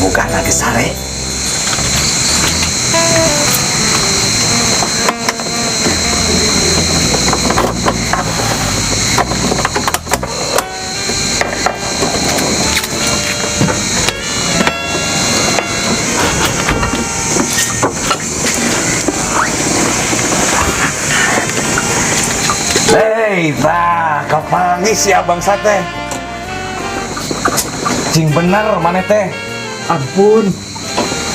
buka lagi sare. Hei, kapangi si abang sate. Cing bener mana teh? Ampun,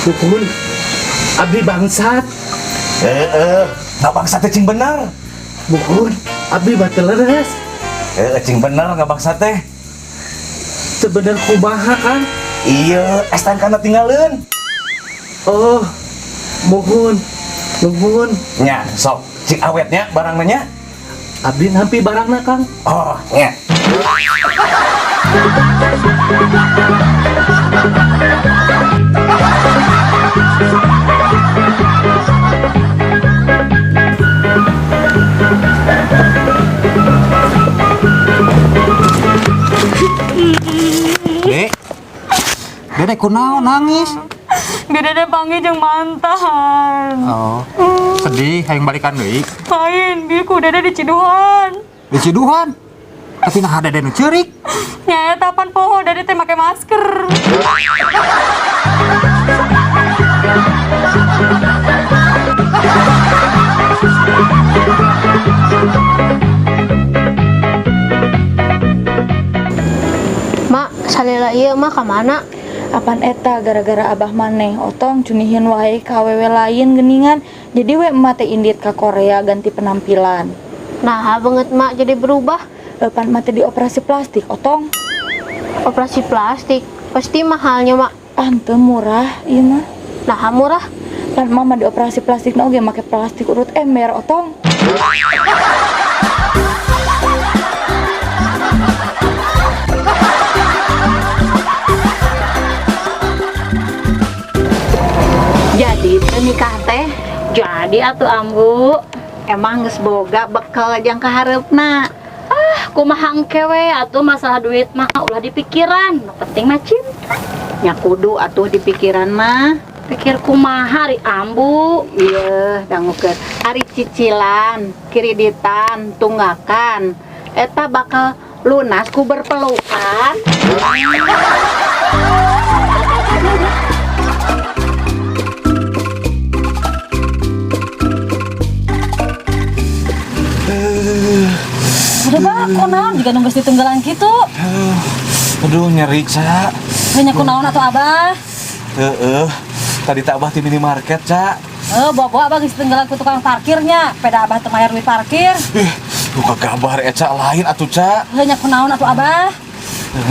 Dukun, abdi bangsat. Nggak bangsa teh cing bener. Bukun, abdi batal leres. Cing bener nggak bangsa teh. Sebener kumaha kan? Iya, estan kana tinggalin. Oh, mohon. Nya, sok, cing awetnya barangnya. Abdi nampi barangna Kang. Oh, nya. Dedek kunaon nangis? Gede panggil jeung mantan. Oh, sedih hayang balikan deui. Lain, bieu ku dede di Ciduhan. Di Ciduhan. Tapi nah dede nu ceurik. Nya eta pan poho dede teh make masker. Mak, salila ieu mah ka mana? Apaan eta gara-gara abah maneh otong cunihin wae ka awewe lain geningan jadi we emak teh indit ka Korea ganti penampilan. Nah, banget mak jadi berubah. Pan mah teh dioperasi plastik otong. Operasi plastik pasti mahalnya mak. Pan teu murah ieu mah. Nah, murah. Pan mama dioperasi plastik na oge make plastik urut ember otong. Jadi nikah teh jadi atuh ambu emang geus boga bekal jang kahareupna. Kumaha engkewe atuh masalah duit mah ulah dipikiran, nu penting mah cinta. Nya kudu atuh dipikiran mah pikir kumaha ari ambu. Ieu dangukeun ari cicilan, kreditan, tunggakan eta bakal lunas ku berpelukan. Udah bah, kunaon juga nunggu ditunggalan gitu. Aduh nyeri Cak. Hanya kunaon atau abah? Tadi tak abah di minimarket Cak. Bawa abah geus ditunggalan ku tukang parkirnya. Peda abah teu mayar duit parkir. Buka kabar Cak lain atuh Cak. Hanya kunaon atau abah?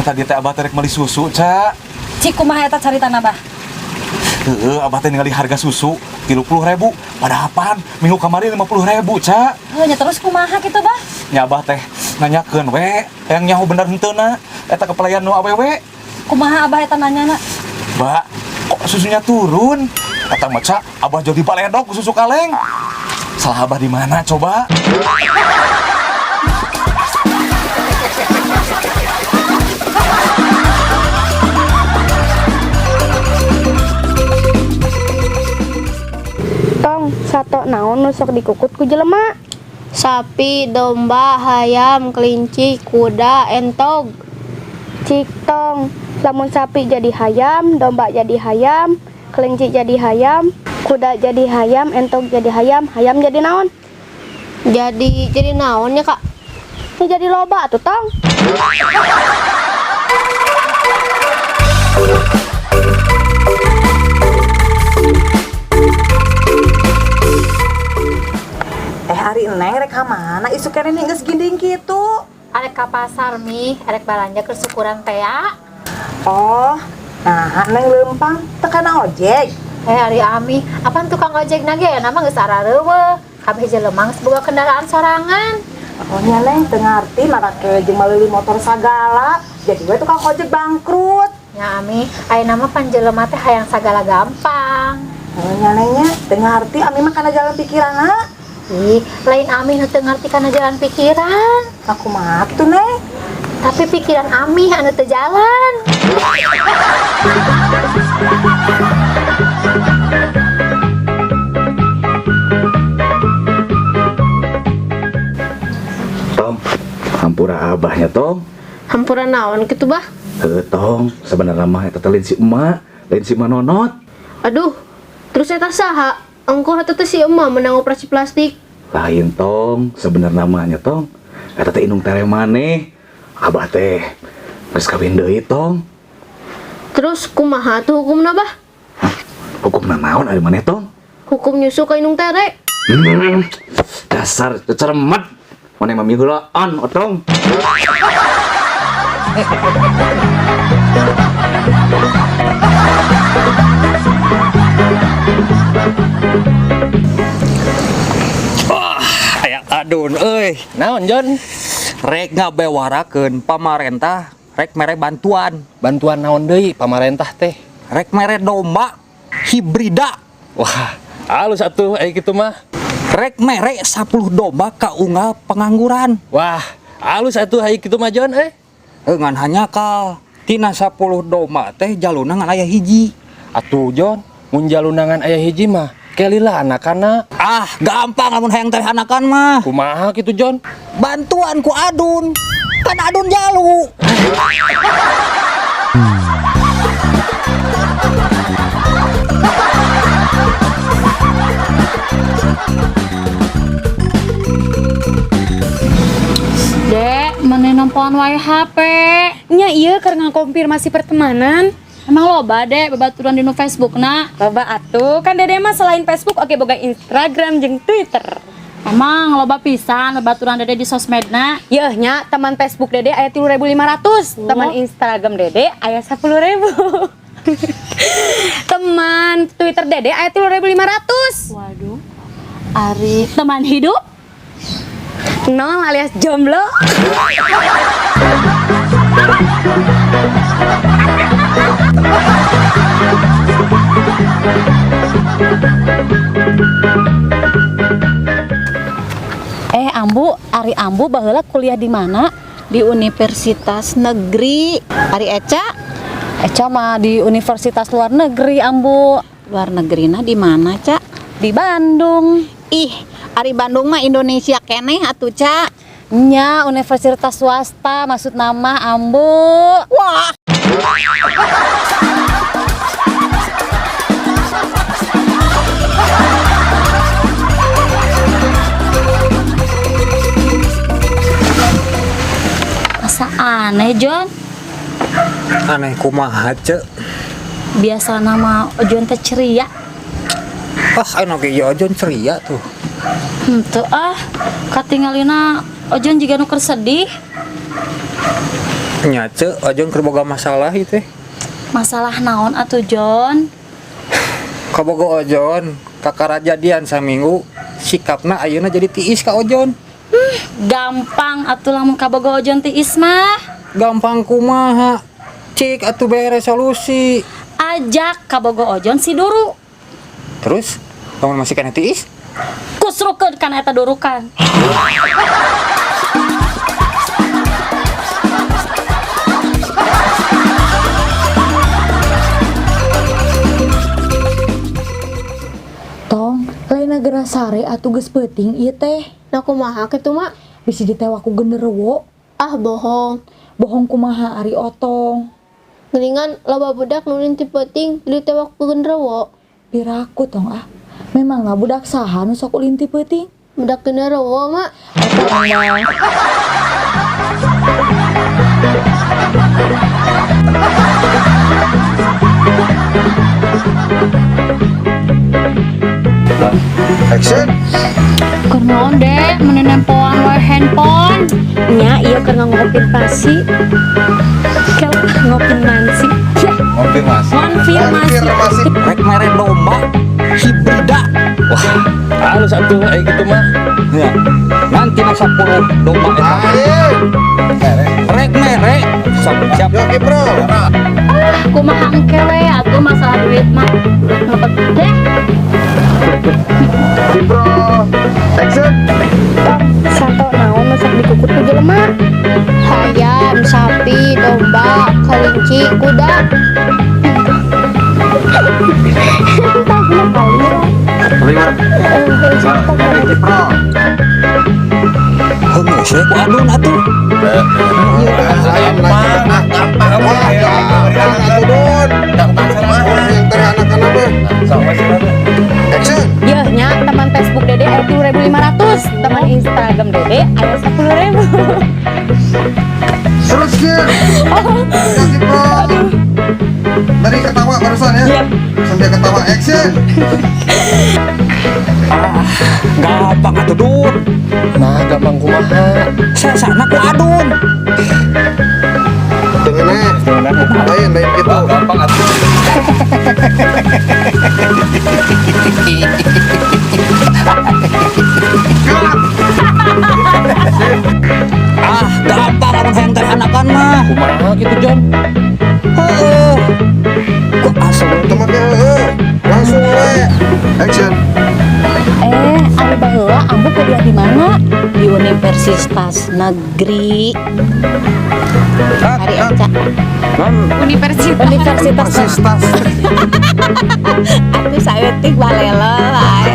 Tadi teh abah terek meuli susu Cak. Cik kumaha eta caritan abah? Abah teh ningali harga susu 30.000 pada apaan? Minggu kemarin 50.000 Cak. Hanya terus kumaha gitu bah? Nya abah teh nanyakeun we, yang nyaho bener henteuna eta kepelayan nu awewe. Kumaha abah eta nanyana? Mbak, kok susunya turun? Kata mah Cak, abah jadi baledog susu kaleng. Salah abah di mana coba? Tong, sato naon nu sok dikukut ku jelema? Sapi, domba, hayam, kelinci, kuda, entog. Cik tong, lamun sapi jadi hayam, domba jadi hayam, kelinci jadi hayam, kuda jadi hayam, entog jadi hayam, hayam jadi naon? Jadi naonnya kak? Ya jadi loba atuh tong. Ari Neng rek ka mana isu keneh geus ginding kitu? Arek ka pasar mi, arek balanja ke syukuran teh ya. Oh, nah Neng leumpang teu kana ojek. Ari Ami, apaan tukang ojek nage ya nama geus arareueuh. Kabeh jelema geus boga kendaraan sorangan. Oh nya Neng teu ngarti marake jeung meuli motor sagala. Jadi we tukang ojek bangkrut. Nya Ami, aya nama pan jelema teh hayang sagala gampang. Oh nya Neng nya teu ngarti Ami mah kana jalan pikiranna. Ih, lain Ami nu teu ngarti kana jalan pikiran. Aku mah tuh Neng. Tapi pikiran Ami anu teu jalan. Tong, hampura abahnya tong. Hampura naon gitu bah? Tong, sebenarnya mah eta teh lain si emak, lain si manonot. Aduh, terus eta saha? Engko hata teh si emak menang operasi plastik. Lain tong, sebenarnya namanya tong. Eta teh indung tere maneh. Abah teh geus kawin deui tong. Terus kumaha tuh hukumna bah? Hukumna naon ari maneh tong? Hukum nyusu ka indung tere. Dasar ceremet. Maneh mah migulaan otong. Aya adun euy. Naon Jon? Rek ngabewarakeun pamarentah rek mere bantuan. Bantuan naon deui pamarentah teh? Rek mere domba hibrida. Wah, halus atuh aya kitu mah. Rek mere 10 domba ka unggal pengangguran. Wah, halus atuh aya kitu mah Jon Ngan hanya kal tina 10 domba teh jaluna ngan aya hiji. Atuh Jon, mun jalunangan aya hiji mah kelila anak-anak. Ah, gampang lamun hayang teh anakan mah. Kumaha kitu Jon? Bantuan ku adun. Kan adun jalu. Dek, mana nempoan wae HP? Nya iya karena konfirmasi pertemanan. Emang loba dek babaturan di Facebook na? Loba atuh kan dede mah selain Facebook oke boga Instagram jeung Twitter. Emang loba pisan babaturan dede di sosmedna? Yeuh nya teman Facebook dede aya 3.500, teman Instagram dede aya 10.000. Teman Twitter dede aya 3.500. Waduh. Ari teman hidup? Nol alias jomblo. Ambu, Ari Ambu baheula kuliah di mana? Di Universitas Negeri. Ari Eca? Eca mah di universitas luar negeri, Ambu. Luar negerina di mana, Ca? Di Bandung. Ih, Ari Bandung mah Indonesia keneh atuh, Ca. Nya universitas swasta maksud nama Ambu. Wah. Masa aneh, Jon? Aneh kumaha cek. Biasa nama Ojon teh ceria. Enak ya Ojon ceria tuh. Henteu katingalina Ojon juga nuker sedih. Nya cek Ojon keur boga masalah ieu teh. Masalah naon atuh Jon? Kabogo Ojon kakarajadian saminggu sikapna ayeuna jadi tiis ka Ojon. Gampang atuh lamun kabogo Ojon tiis mah. Gampang kumaha? Cik atuh beres solusi. Ajak kabogo Ojon si Duru. Terus lamun masih kana tiis? Kusrukeun kana eta durukan. Tong, lain nagara sare atuh geus peuting ieu teh. Nah kumaha kitu mak? Bisi ditewak ku genderuwo. Ah bohong. Bohong kumaha Ari Otong. Geningan loba budak nu lintip peuting ditewak ku genderuwo. Piraku tong Memang lah budak saha nu sok ulin ti peuting? Budak genderuwo mak. Action. Kunaon dek menenempoan wae handphone. Nya iya keur ngokonfirmasi. Kalau ngokonfirmasi. Konfirmasi. Konfirmasi. Rek mere domba hibrida. Wah, halus atuh aya kitu mah. Ya. Nanti na 10 domba eta. Rek mere siap. Oke bro. Kumaha engkewe atuh masalah duit mah. Ngepet deh. Bro. Action. Sato naon nu sok dikukut ku jelema? Hayam, sapi, domba, kelinci, kuda. Saya ku adun atuh. Iya nya teman Facebook Dede aya 10.500, teman Instagram Dede aya 10.000. Terusnya kasih pro dari ketawa barusan ya sampai ketawa action. Gampang atuh Dun. Nah, gampang kumaha. Sana ku adun. Lain gitu. Gampang atuh. Gampang lamun hayang teh anakan mah. Kumaha gitu, Jon? Heeh. Kok asal Teman langsung we action. Ari baheula ambu kuliah di mana? Di Universitas Negeri. Ari Eca. Universitas. Atuh saeutik balela lae.